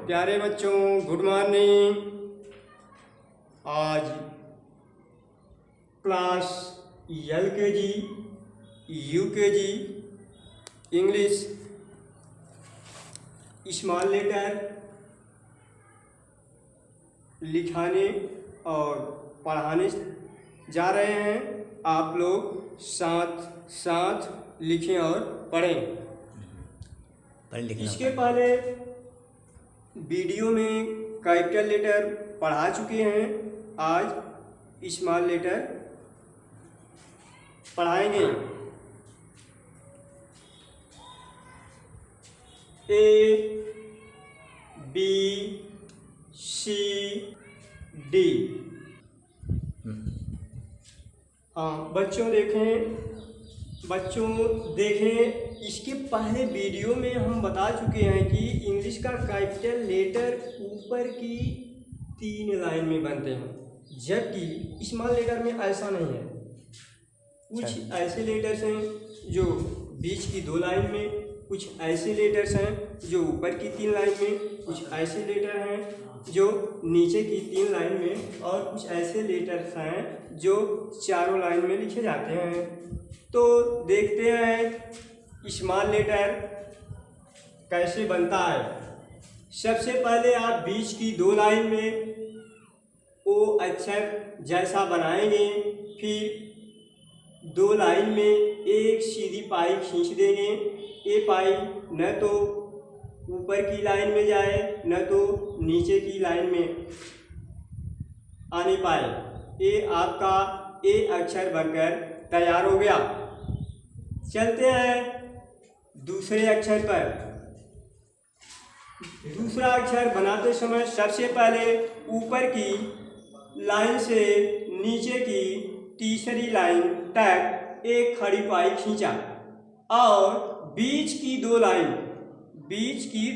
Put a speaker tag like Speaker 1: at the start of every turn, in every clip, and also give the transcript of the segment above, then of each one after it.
Speaker 1: प्यारे बच्चों, good morning. आज class LKG UKG English small letter लिखाने और पढ़ाने जा रहे हैं। आप लोग साथ साथ लिखें और पढ़ें। इसके पहले वीडियो में कैपिटल लेटर पढ़ा चुके हैं। आज स्मॉल लेटर पढ़ाएंगे। A B C D। हाँ बच्चों देखें, इसके पहले वीडियो में हम बता चुके हैं कि इंग्लिश का कैपिटल लेटर ऊपर की 3 लाइन में बनते हैं, जबकि स्मॉल लेटर में ऐसा नहीं है। कुछ ऐसे लेटर्स हैं जो बीच की 2 लाइन में, कुछ ऐसे लेटर्स हैं जो ऊपर की 3 लाइन में, कुछ ऐसे लेटर हैं जो नीचे की 3 लाइन में, और कुछ ऐसे लेटर्स हैं जो 4 लाइन में लिखे जाते हैं। तो देखते हैं स्मॉल लेटर कैसे बनता है। सबसे पहले आप बीच की 2 लाइन में ओ अक्षर जैसा बनाएंगे, फिर 2 लाइन में एक सीधी पाई खींच देंगे। ये पाई न तो ऊपर की लाइन में जाए न तो नीचे की लाइन में आने पाए। ये आपका ए अक्षर बनकर तैयार हो गया। चलते हैं दूसरे अक्षर पर। दूसरा अक्षर बनाते समय सबसे पहले ऊपर की लाइन से नीचे की तीसरी लाइन तक एक खड़ी पाई खींचा और बीच की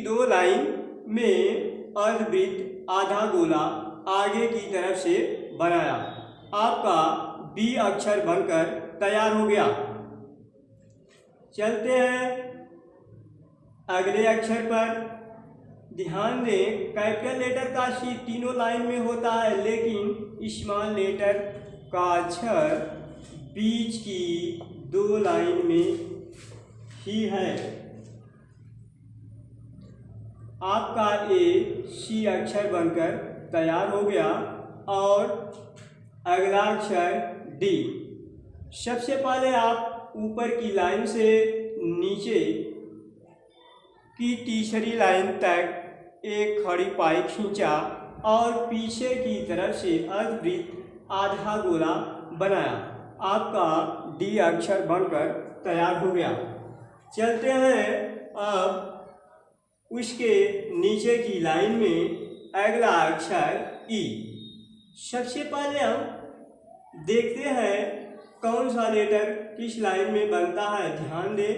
Speaker 1: 2 लाइन में अर्धवृत्त आधा गोला आगे की तरफ से बनाया। आपका बी अक्षर बनकर तैयार हो गया। चलते हैं अगले अक्षर पर। ध्यान दें, कैपिटल लेटर का सी 3 लाइन में होता है, लेकिन स्मॉल लेटर का अक्षर बीच की 2 लाइन में ही है। आपका ए सी अक्षर बनकर तैयार हो गया। और अगला अक्षर डी। सबसे पहले आप ऊपर की लाइन से नीचे की तीसरी लाइन तक एक खड़ी पाई खींचा और पीछे की तरफ से अर्धवृत्त आधा गोला बनाया। आपका डी अक्षर बनकर तैयार हो गया। चलते हैं अब उसके नीचे की लाइन में अगला अक्षर ई। सबसे पहले हम देखते हैं कौन सा लेटर किस लाइन में बनता है। ध्यान दें,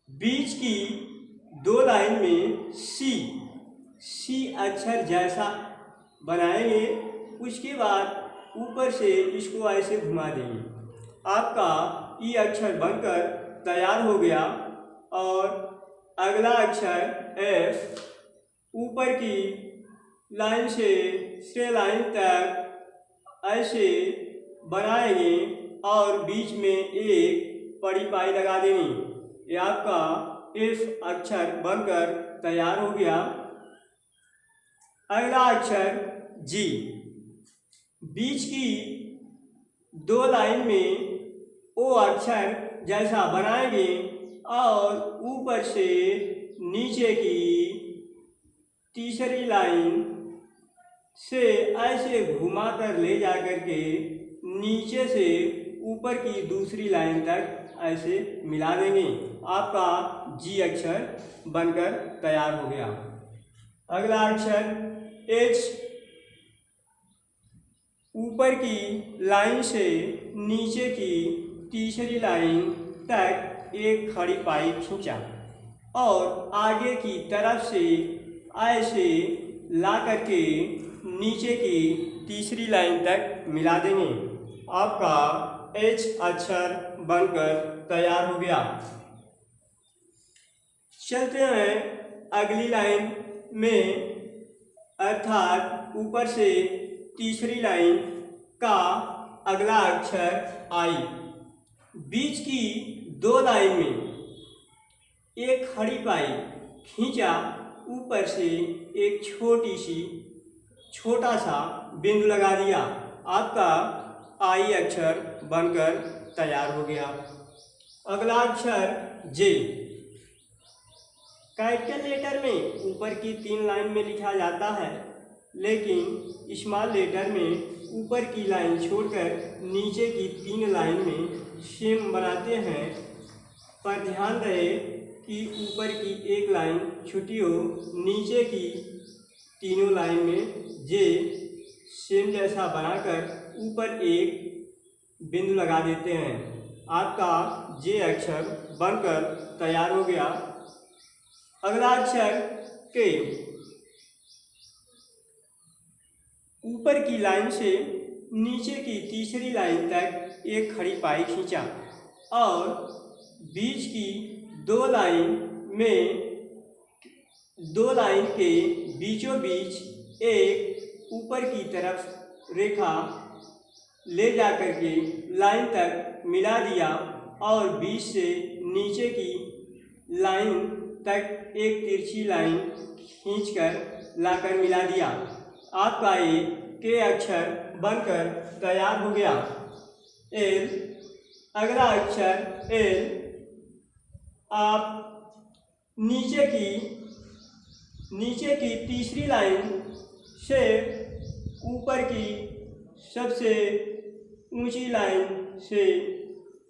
Speaker 1: बीच की 2 लाइन में सी अक्षर जैसा बनाएंगे, उसके बाद ऊपर से इसको ऐसे घुमा देंगे। आपका ई अक्षर बनकर तैयार हो गया। और अगला अक्षर एफ। ऊपर की लाइन से लाइन तक ऐसे बनाएंगे और बीच में एक बड़ी पाई लगा देंगे। ये आपका एफ अक्षर बनकर तैयार हो गया। अगला अक्षर जी। बीच की 2 लाइन में ओ अक्षर जैसा बनाएंगे और ऊपर से नीचे की तीसरी लाइन से ऐसे घुमाकर ले जाकर के नीचे से ऊपर की दूसरी लाइन तक ऐसे मिला देंगे। आपका जी अक्षर बनकर तैयार हो गया। अगला अक्षर एच। ऊपर की लाइन से नीचे की तीसरी लाइन तक एक खड़ी पाई खींचा और आगे की तरफ से ऐसे ला करके नीचे की तीसरी लाइन तक मिला देंगे। आपका एच अक्षर बनकर तैयार हो गया। चलते हैं अगली लाइन में अर्थात ऊपर से तीसरी लाइन का अगला अक्षर आई। बीच की दो लाइन में एक खड़ी पाई खींचा, ऊपर से एक छोटा सा बिंदु लगा दिया। आपका आई अक्षर बनकर तैयार हो गया। अगला अक्षर जे। कैपिटल लेटर में ऊपर की 3 लाइन में लिखा जाता है, लेकिन स्मॉल लेटर में ऊपर की लाइन छोड़कर नीचे की 3 लाइन में सेम बनाते हैं। पर ध्यान रहे कि ऊपर की एक लाइन छुटी हो, नीचे की तीनों लाइन में जे सेम जैसा बनाकर ऊपर एक बिंदु लगा देते हैं। आपका जे अक्षर बनकर तैयार हो गया। अगला अक्षर के। ऊपर की लाइन से नीचे की तीसरी लाइन तक एक खड़ी पाई खींचा और बीच की दो लाइन के बीचों बीच एक ऊपर की तरफ रेखा ले जाकर के लाइन तक मिला दिया और बीच से नीचे की लाइन तक एक तिरछी लाइन खींचकर लाकर मिला दिया। आपका ये के अक्षर बनकर तैयार हो गया। एल। अगला अक्षर एल। आप नीचे की तीसरी लाइन से ऊपर की सबसे ऊंची लाइन से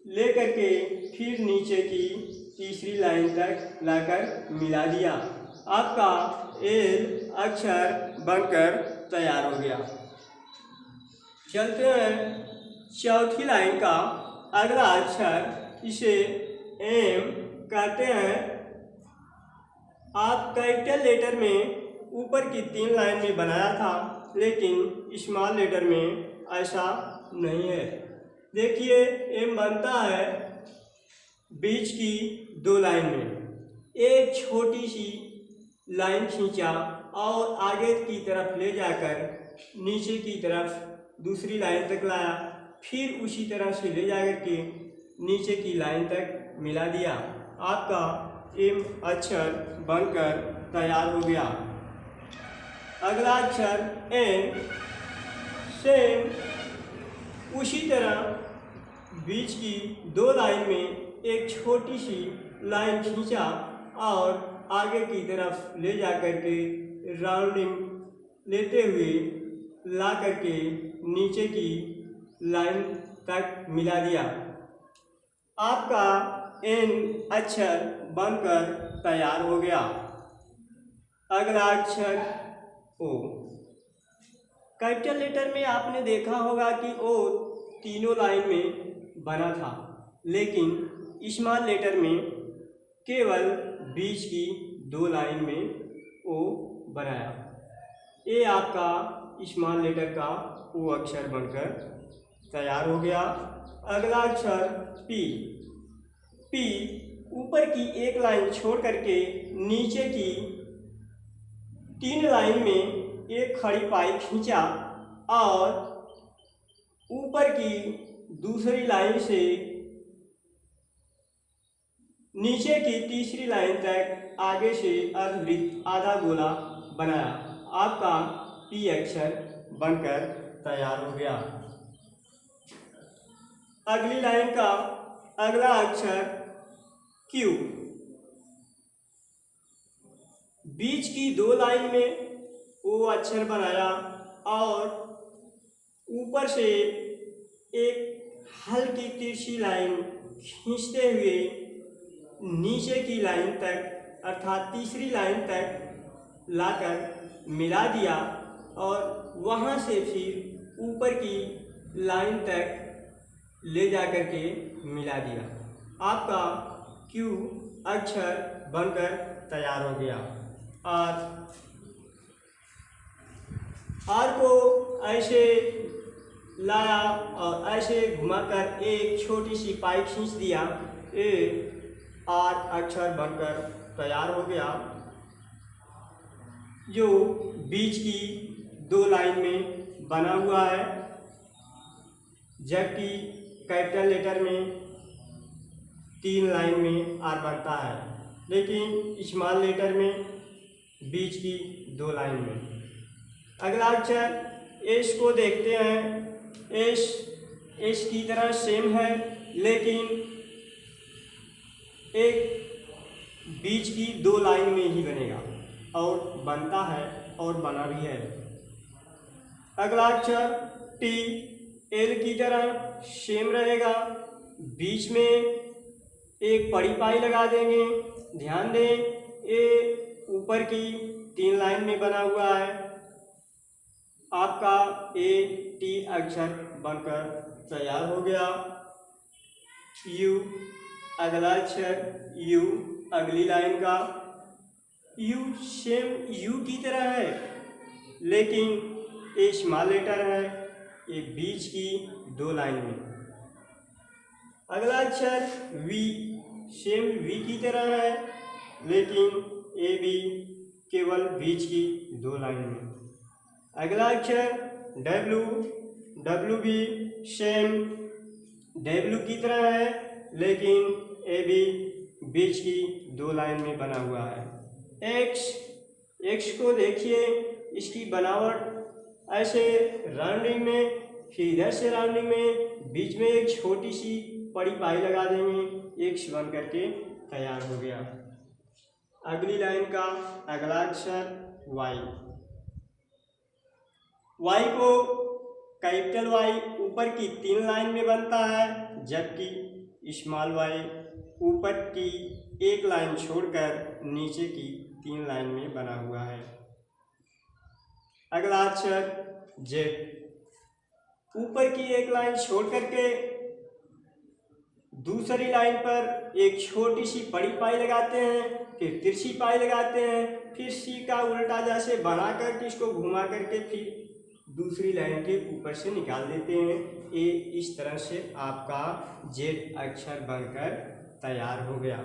Speaker 1: लेकर के फिर नीचे की तीसरी लाइन तक लाकर मिला दिया। आपका एल अक्षर बनकर तैयार हो गया। चलते हैं चौथी लाइन का अगला अक्षर, इसे एम कहते हैं। आप कैपिटल लेटर में ऊपर की 3 लाइन में बनाया था, लेकिन स्मॉल लेटर में ऐसा नहीं है। देखिए एम बनता है बीच की 2 लाइन में एक छोटी सी लाइन खींचा और आगे की तरफ ले जाकर नीचे की तरफ दूसरी लाइन तक लाया, फिर उसी तरह से ले जाकर के नीचे की लाइन तक मिला दिया। आपका एम अक्षर बनकर तैयार हो गया। अगला अक्षर एन। सेम उसी तरह बीच की 2 लाइन में एक छोटी सी लाइन खींचा और आगे की तरफ ले जाकर के राउंडिंग लेते हुए ला करके नीचे की लाइन तक मिला दिया। आपका एन अक्षर बनकर तैयार हो गया। अगला अक्षर ओ। कैपिटल लेटर में आपने देखा होगा कि ओ तीनों लाइन में बना था, लेकिन स्मॉल लेटर में केवल बीच की 2 लाइन में ओ बनाया। ये आपका स्मॉल लेटर का ओ अक्षर बनकर तैयार हो गया। अगला अक्षर पी। पी ऊपर की एक लाइन छोड़ करके नीचे की 3 लाइन में एक खड़ी पाई खींचा और ऊपर की दूसरी लाइन से नीचे की तीसरी लाइन तक आगे से अर्धवृत्त आधा गोला बनाया। आपका पी अक्षर बनकर तैयार हो गया। अगली लाइन का अगला अक्षर क्यू। बीच की 2 लाइन में ओ अक्षर बनाया और ऊपर से एक हल्की तिरछी लाइन खींचते हुए नीचे की लाइन तक अर्थात तीसरी लाइन तक लाकर मिला दिया और वहाँ से फिर ऊपर की लाइन तक ले जाकर के मिला दिया। आपका क्यू अक्षर बनकर तैयार हो गया। आर को ऐसे लाया और ऐसे घुमाकर एक छोटी सी पाई खींच दिया। ए आर अक्षर बनकर तैयार हो गया। जो बीच की 2 लाइन में बना हुआ है, जबकि कैपिटल लेटर में 3 लाइन में आर बनता है, लेकिन स्मॉल लेटर में बीच की 2 लाइन में। अगला अक्षर एस को देखते हैं। एस की तरह सेम है, लेकिन एक बीच की 2 लाइन में ही बनेगा और बनता है और बना भी है। अगला अक्षर टी एल की तरह सेम रहेगा, बीच में एक बड़ी पाई लगा देंगे। ध्यान दें, ये ऊपर की 3 लाइन में बना हुआ है। आपका ए टी अक्षर बनकर तैयार हो गया। यू, अगला अक्षर यू, अगली लाइन का यू सेम यू की तरह है, लेकिन ये स्मॉल लेटर है, ये बीच की 2 लाइन में। अगला अक्षर वी सेम वी की तरह है, लेकिन ये भी केवल बीच की 2 लाइन में। अगला अक्षर डब्ल्यू, डब्ल्यू भी सेम डब्ल्यू की तरह है, लेकिन ये भी बीच की 2 लाइन में बना हुआ है। एक्स, एक्स को देखिए, इसकी बनावट ऐसे राउंडिंग में, फिर इधर से राउंडिंग में बीच में एक छोटी सी बड़ी पाई लगा देंगे, एक्स बन करके तैयार हो गया। अगली लाइन का अगला अक्षर वाई। वाई को कैपिटल वाई ऊपर की 3 लाइन में बनता है, जबकि स्मॉल वाई ऊपर की 1 लाइन छोड़कर नीचे की 3 लाइन में बना हुआ है। अगला अक्षर जेड, ऊपर की 1 लाइन छोड़ करके दूसरी लाइन पर एक छोटी सी बड़ी पाई लगाते हैं, फिर तिरछी पाई लगाते हैं, फिर सी का उल्टा जैसे बना करके इसको घुमा करके फिर दूसरी लाइन के ऊपर से निकाल देते हैं। ये इस तरह से आपका जेड अक्षर बनकर तैयार हो गया।